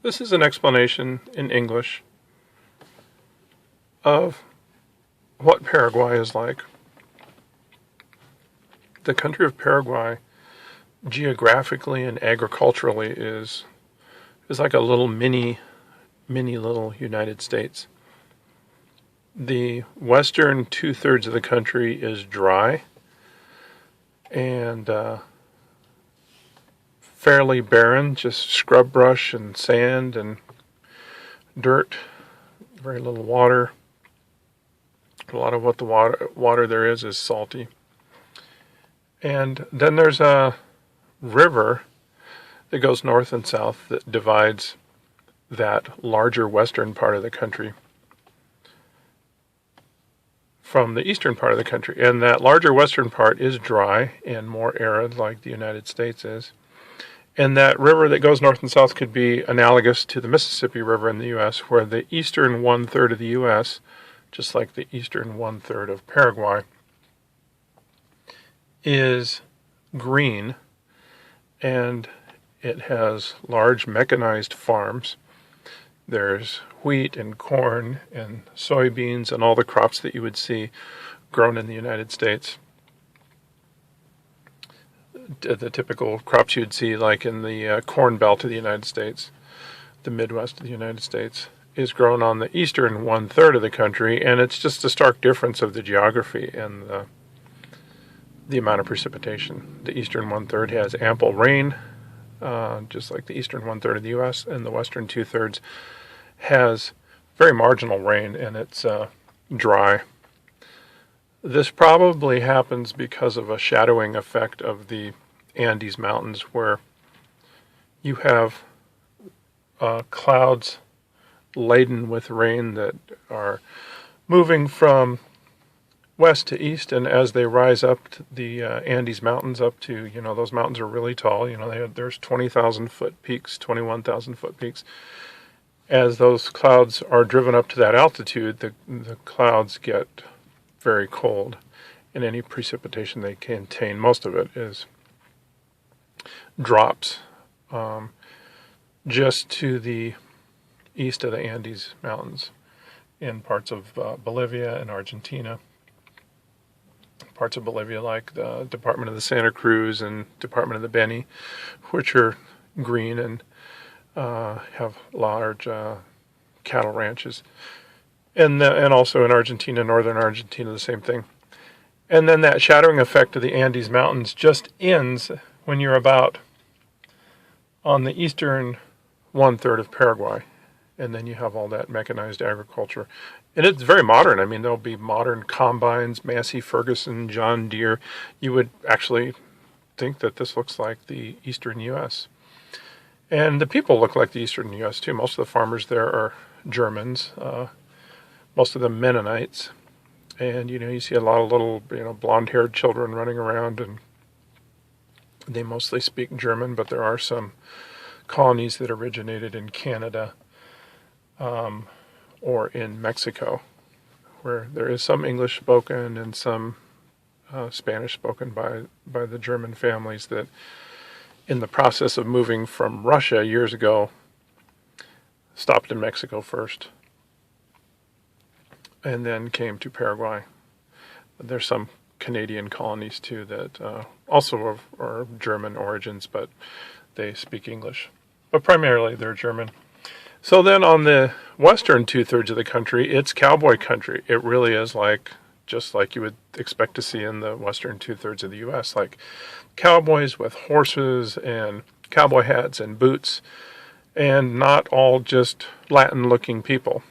This is an explanation in English of what Paraguay is like. The country of Paraguay, geographically and agriculturally, is like a little mini little United States. The western 2/3 of the country is dry and fairly barren, just scrub brush and sand and dirt, very little water. A lot of what the water there is salty. And then there's a river that goes north and south that divides that larger western part of the country from the eastern part of the country. And that larger western part is dry and more arid, like the United States is. And that river that goes north and south could be analogous to the Mississippi River in the U.S., where the eastern 1/3 of the U.S., just like the eastern 1/3 of Paraguay, is green, and it has large mechanized farms. There's wheat and corn and soybeans and all the crops that you would see grown in the United States. The typical crops you'd see like in the corn belt of the United States, the Midwest of the United States, is grown on the eastern 1/3 of the country, and it's just a stark difference of the geography and the amount of precipitation. The eastern 1/3 has ample rain, just like the eastern 1/3 of the U.S., and the western 2/3 has very marginal rain, and it's dry. This probably happens because of a shadowing effect of the Andes Mountains, where you have clouds laden with rain that are moving from west to east, and as they rise up the Andes Mountains up to, those mountains are really tall. There's 20,000 foot peaks, 21,000 foot peaks. As those clouds are driven up to that altitude, the clouds get very cold, and any precipitation they contain, most of it is drops just to the east of the Andes Mountains in parts of Bolivia and Argentina. Parts of Bolivia like the Department of the Santa Cruz and Department of the Beni, which are green and have large cattle ranches. And also in Argentina, northern Argentina, the same thing. And then that shadowing effect of the Andes Mountains just ends when you're about on the eastern 1/3 of Paraguay. And then you have all that mechanized agriculture. And it's very modern. I mean, there'll be modern combines, Massey Ferguson, John Deere. You would actually think that this looks like the eastern U.S. And the people look like the eastern U.S. too. Most of the farmers there are Germans. Most of them Mennonites, and you see a lot of little blonde-haired children running around, and they mostly speak German, but there are some colonies that originated in Canada or in Mexico, where there is some English spoken and some Spanish spoken by the German families that, in the process of moving from Russia years ago, stopped in Mexico first and then came to Paraguay. There's some Canadian colonies too that also are German origins, but they speak English. But primarily they're German. So then on the western 2/3 of the country, it's cowboy country. It really is just like you would expect to see in the western 2/3 of the U.S., like cowboys with horses and cowboy hats and boots, and not all just Latin-looking people.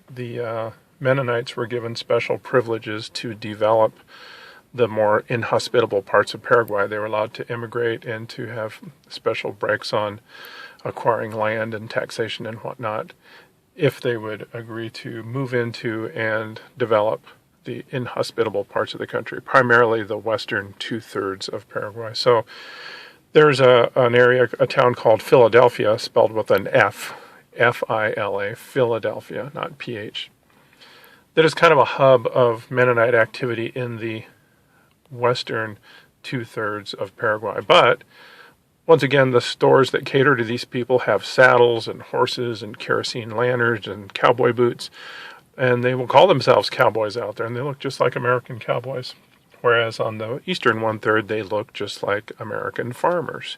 The Mennonites were given special privileges to develop the more inhospitable parts of Paraguay. They were allowed to immigrate and to have special breaks on acquiring land and taxation and whatnot if they would agree to move into and develop the inhospitable parts of the country, primarily the western 2/3 of Paraguay. So there's an area, a town called Philadelphia, spelled with an F, F-I-L-A, Philadelphia, not P-H. That is kind of a hub of Mennonite activity in the western 2/3 of Paraguay. But once again, the stores that cater to these people have saddles and horses and kerosene lanterns and cowboy boots, and they will call themselves cowboys out there, and they look just like American cowboys. Whereas on the eastern one-third, they look just like American farmers.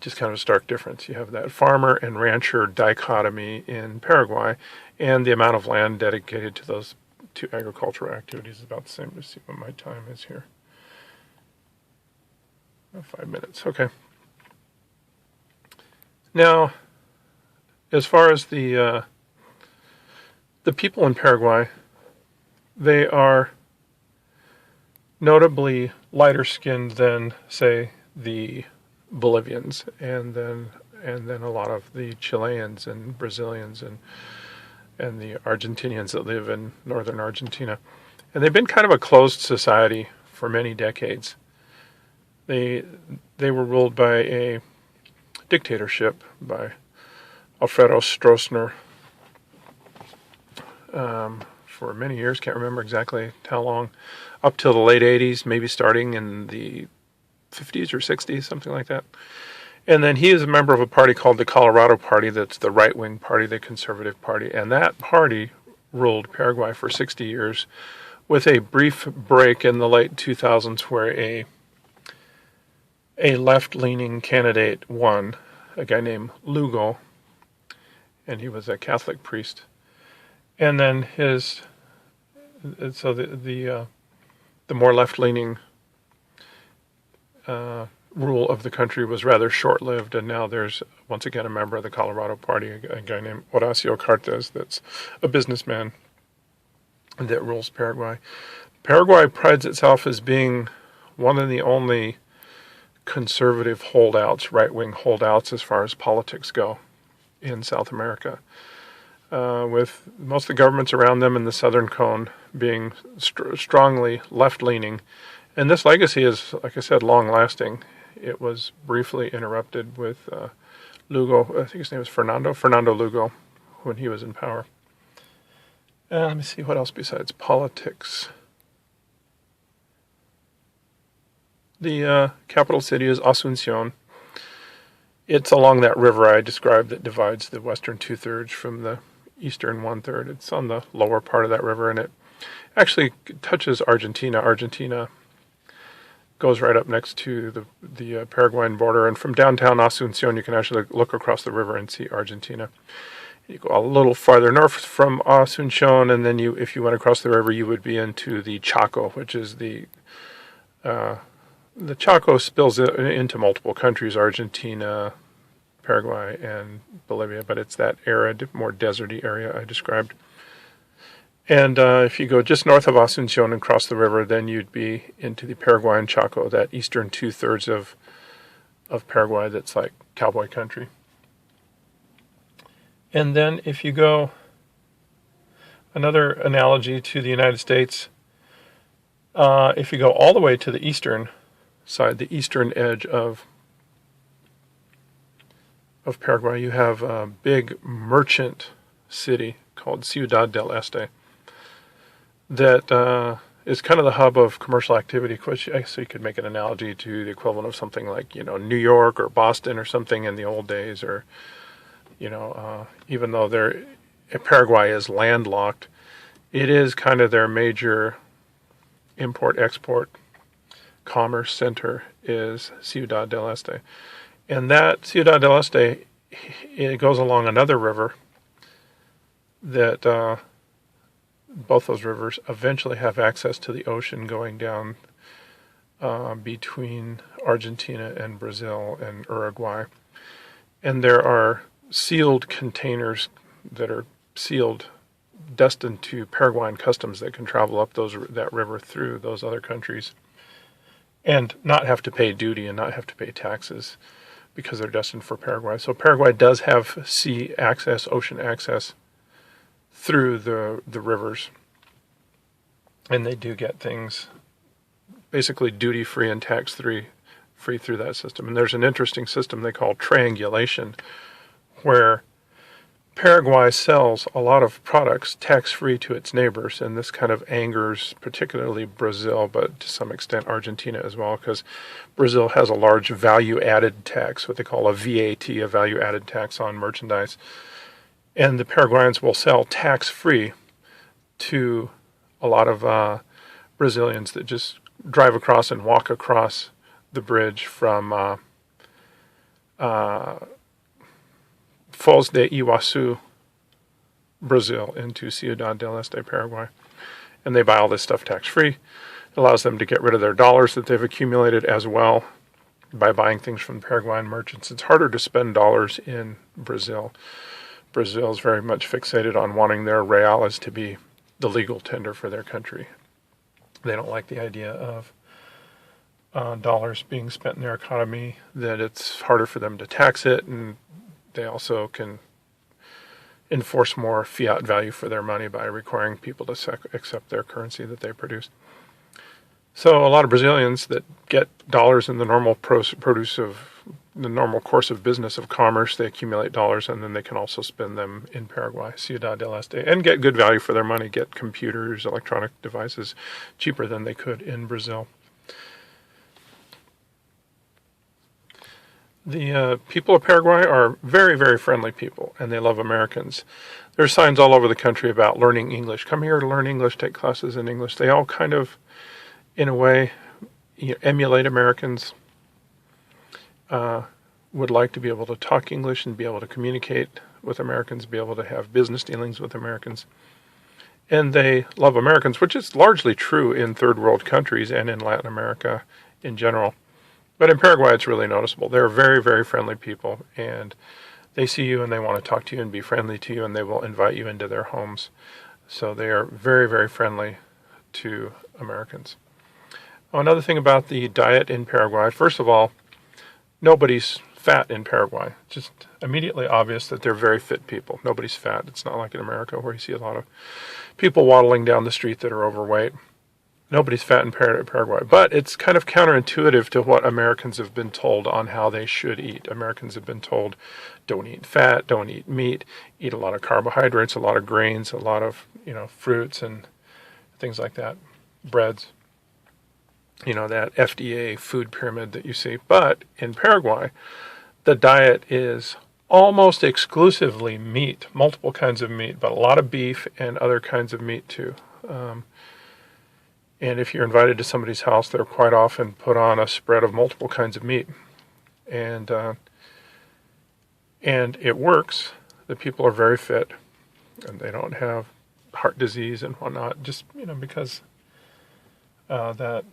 Just kind of a stark difference. You have that farmer and rancher dichotomy in Paraguay, and the amount of land dedicated to those two agricultural activities is about the same. Let's see what my time is here. 5 minutes. Okay. Now, as far as the people in Paraguay, they are notably lighter skinned than, say, the Bolivians, and then a lot of the Chileans and Brazilians and the Argentinians that live in northern Argentina. And they've been kind of a closed society for many decades. They were ruled by a dictatorship by Alfredo Stroessner for many years. Can't remember exactly how long, up till the late 80s, maybe starting in the 50s or 60s, something like that. And then he is a member of a party called the Colorado Party, that's the right-wing party, the Conservative Party. And that party ruled Paraguay for 60 years, with a brief break in the late 2000s where a left-leaning candidate won, a guy named Lugo, and he was a Catholic priest. And then the more left-leaning rule of the country was rather short-lived, and now there's once again a member of the Colorado Party, a guy named Horacio Cartes, that's a businessman that rules Paraguay. Paraguay prides itself as being one of the only conservative holdouts, right-wing holdouts as far as politics go in South America, with most of the governments around them in the Southern Cone being strongly left-leaning. And this legacy is, like I said, long-lasting. It was briefly interrupted with Lugo, I think his name was Fernando Lugo, when he was in power. Let me see what else besides politics. The capital city is Asunción. It's along that river I described that divides the western two-thirds from the eastern one-third. It's on the lower part of that river, and it actually touches Argentina. Argentina goes right up next to the Paraguayan border, and from downtown Asunción you can actually look across the river and see Argentina. You go a little farther north from Asunción, and then if you went across the river, you would be into the Chaco, which is the Chaco spills into multiple countries, Argentina, Paraguay, and Bolivia, but it's that arid, more deserty area I described. And if you go just north of Asunción and cross the river, then you'd be into the Paraguayan Chaco, that eastern two-thirds of Paraguay that's like cowboy country. And then if you go, another analogy to the United States, if you go all the way to the eastern side, the eastern edge of Paraguay, you have a big merchant city called Ciudad del Este that is kind of the hub of commercial activity, which I guess you could make an analogy to the equivalent of something like, New York or Boston or something in the old days, or, even though Paraguay is landlocked, it is kind of their major import-export commerce center is Ciudad del Este. And that Ciudad del Este, it goes along another river that both those rivers eventually have access to the ocean going down between Argentina and Brazil and Uruguay. And there are sealed containers that are sealed, destined to Paraguayan customs that can travel up that river through those other countries and not have to pay duty and not have to pay taxes because they're destined for Paraguay. So Paraguay does have sea access, ocean access through the rivers. And they do get things basically duty-free and tax-free through that system. And there's an interesting system they call triangulation, where Paraguay sells a lot of products tax-free to its neighbors, and this kind of angers particularly Brazil, but to some extent Argentina as well, because Brazil has a large value-added tax, what they call a VAT, a value-added tax on merchandise. And the Paraguayans will sell tax-free to a lot of Brazilians that just drive across and walk across the bridge from Foz de Iguaçu, Brazil, into Ciudad del Este, Paraguay. And they buy all this stuff tax-free. It allows them to get rid of their dollars that they've accumulated as well by buying things from Paraguayan merchants. It's harder to spend dollars in Brazil. Brazil is very much fixated on wanting their reales to be the legal tender for their country. They don't like the idea of dollars being spent in their economy, that it's harder for them to tax it, and they also can enforce more fiat value for their money by requiring people to accept their currency that they produce. So a lot of Brazilians that get dollars in the normal normal course of business of commerce, they accumulate dollars, and then they can also spend them in Paraguay, Ciudad del Este, and get good value for their money, get computers, electronic devices cheaper than they could in Brazil. The people of Paraguay are very, very friendly people, and they love Americans. There are signs all over the country about learning English. Come here to learn English, take classes in English. They all kind of, in a way, emulate Americans, would like to be able to talk English and be able to communicate with Americans, be able to have business dealings with Americans. And they love Americans, which is largely true in third world countries and in Latin America in general. But in Paraguay, it's really noticeable. They're very, very friendly people, and they see you and they want to talk to you and be friendly to you, and they will invite you into their homes. So they are very, very friendly to Americans. Oh, another thing about the diet in Paraguay, first of all, nobody's fat in Paraguay. Just immediately obvious that they're very fit people. Nobody's fat. It's not like in America where you see a lot of people waddling down the street that are overweight. Nobody's fat in Paraguay, but it's kind of counterintuitive to what Americans have been told on how they should eat. Americans have been told, don't eat fat, don't eat meat, eat a lot of carbohydrates, a lot of grains, a lot of, fruits and things like that, breads, that FDA food pyramid that you see. But in Paraguay, the diet is almost exclusively meat, multiple kinds of meat, but a lot of beef and other kinds of meat too. And if you're invited to somebody's house, they'll quite often put on a spread of multiple kinds of meat. And it works. The people are very fit, and they don't have heart disease and whatnot, just, because that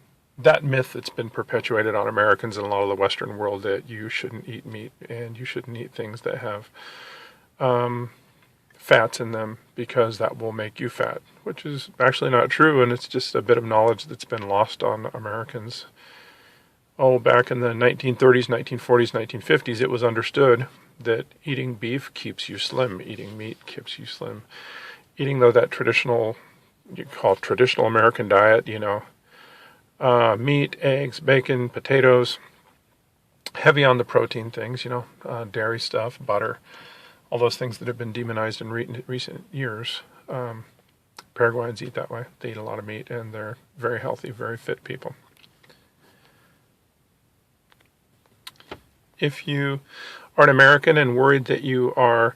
myth that's been perpetuated on Americans and a lot of the Western world that you shouldn't eat meat and you shouldn't eat things that have fats in them because that will make you fat, which is actually not true, and it's just a bit of knowledge that's been lost on Americans. Back in the 1930s, 1940s, 1950s, it was understood that eating beef keeps you slim, eating meat keeps you slim. Eating, though, that traditional American diet, meat, eggs, bacon, potatoes, heavy on the protein things, dairy stuff, butter, all those things that have been demonized in recent years. Paraguayans eat that way. They eat a lot of meat, and they're very healthy, very fit people. If you are an American and worried that you are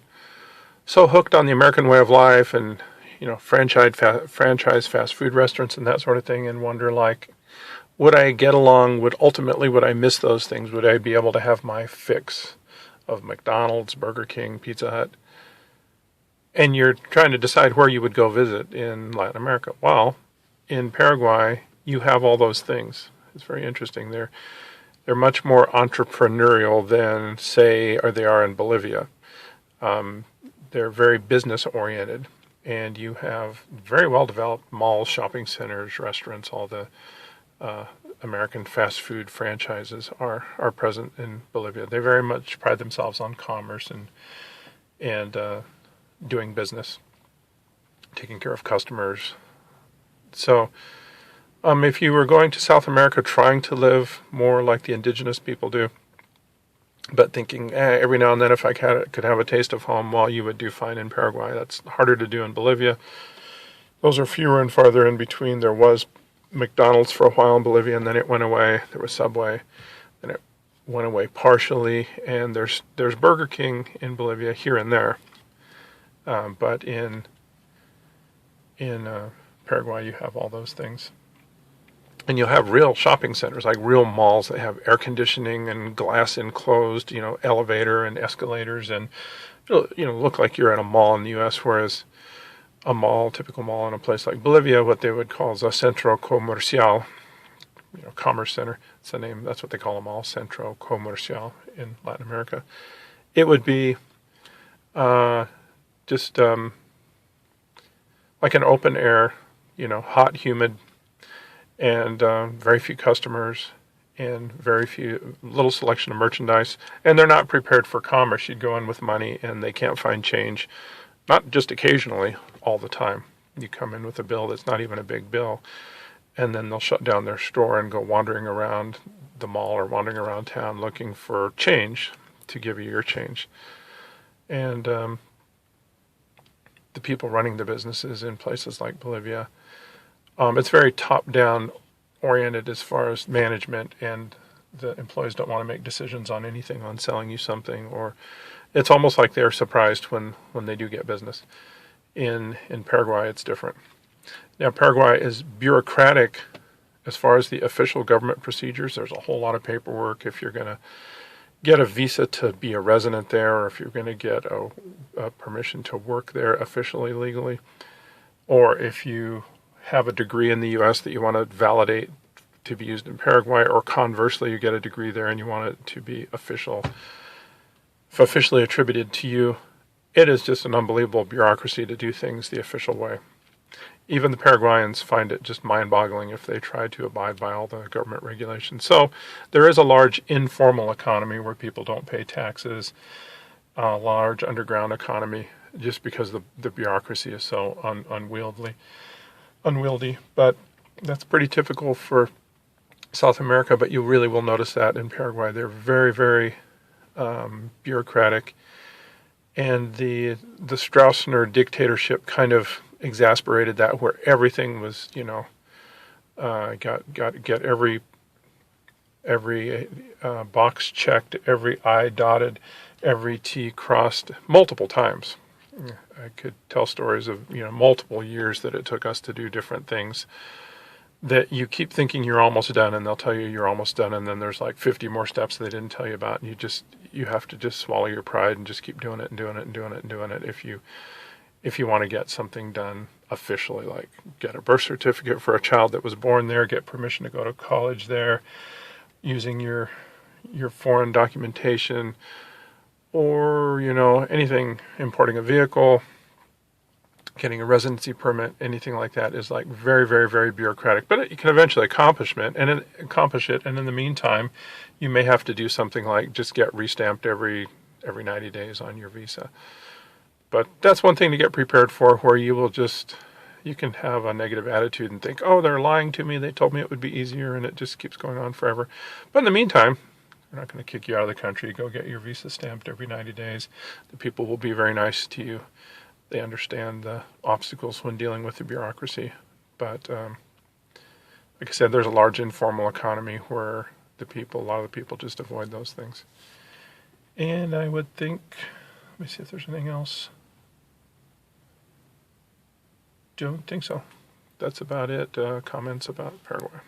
so hooked on the American way of life and, franchise fast food restaurants and that sort of thing, and wonder, would I get along? Would I miss those things? Would I be able to have my fix of McDonald's, Burger King, Pizza Hut? And you're trying to decide where you would go visit in Latin America. Well, in Paraguay, you have all those things. It's very interesting. They're much more entrepreneurial than, they are in Bolivia. They're very business oriented, and you have very well developed malls, shopping centers, restaurants. All the American fast food franchises are present in Bolivia. They very much pride themselves on commerce and doing business, taking care of customers. So if you were going to South America trying to live more like the indigenous people do, but thinking every now and then if I could have a taste of home, well, you would do fine in Paraguay. That's harder to do in Bolivia. Those are fewer and farther in between. There was McDonald's for a while in Bolivia, and then it went away. There was Subway, and it went away partially. And there's Burger King in Bolivia here and there, but in Paraguay you have all those things. And you'll have real shopping centers, like real malls that have air conditioning and glass enclosed, elevator and escalators, and look like you're at a mall in the U.S. Whereas typical mall in a place like Bolivia, what they would call a centro comercial, commerce center. It's the name. That's what they call a mall, centro comercial in Latin America. It would be just like an open air, hot, humid, and very few customers and little selection of merchandise. And they're not prepared for commerce. You'd go in with money and they can't find change, not just occasionally, all the time. You come in with a bill that's not even a big bill, and then they'll shut down their store and go wandering around the mall or wandering around town looking for change to give you your change. And the people running the businesses in places like Bolivia, it's very top-down oriented as far as management, and the employees don't want to make decisions on anything, on selling you something, or it's almost like they're surprised when they do get business. In Paraguay, it's different. Now, Paraguay is bureaucratic as far as the official government procedures. There's a whole lot of paperwork if you're going to get a visa to be a resident there, or if you're going to get a permission to work there officially, legally, or if you have a degree in the U.S. that you want to validate to be used in Paraguay, or conversely, you get a degree there and you want it to be officially attributed to you. It is just an unbelievable bureaucracy to do things the official way. Even the Paraguayans find it just mind-boggling if they try to abide by all the government regulations. So there is a large informal economy where people don't pay taxes, a large underground economy, just because the bureaucracy is so unwieldy. But that's pretty typical for South America, but you really will notice that in Paraguay. They're very, very bureaucratic. And the Stroessner dictatorship kind of exasperated that, where everything was, get every box checked, every I dotted, every T crossed multiple times. I could tell stories of multiple years that it took us to do different things that you keep thinking you're almost done, and they'll tell you you're almost done, and then there's like 50 more steps they didn't tell you about, and you have to just swallow your pride and just keep doing it and doing it and doing it and doing it if you want to get something done officially, like get a birth certificate for a child that was born there, get permission to go to college there, using your foreign documentation, or anything, importing a vehicle, getting a residency permit, anything like that is like very, very, very bureaucratic. But you can eventually accomplish it, and in the meantime, you may have to do something like just get restamped every 90 days on your visa. But that's one thing to get prepared for, where you can have a negative attitude and think, oh, they're lying to me, they told me it would be easier, and it just keeps going on forever. But in the meantime, they're not going to kick you out of the country. Go get your visa stamped every 90 days. The people will be very nice to you. They understand the obstacles when dealing with the bureaucracy. But like I said, there's a large informal economy where a lot of the people just avoid those things. And I would think, let me see if there's anything else. Don't think so. That's about it. Comments about Paraguay.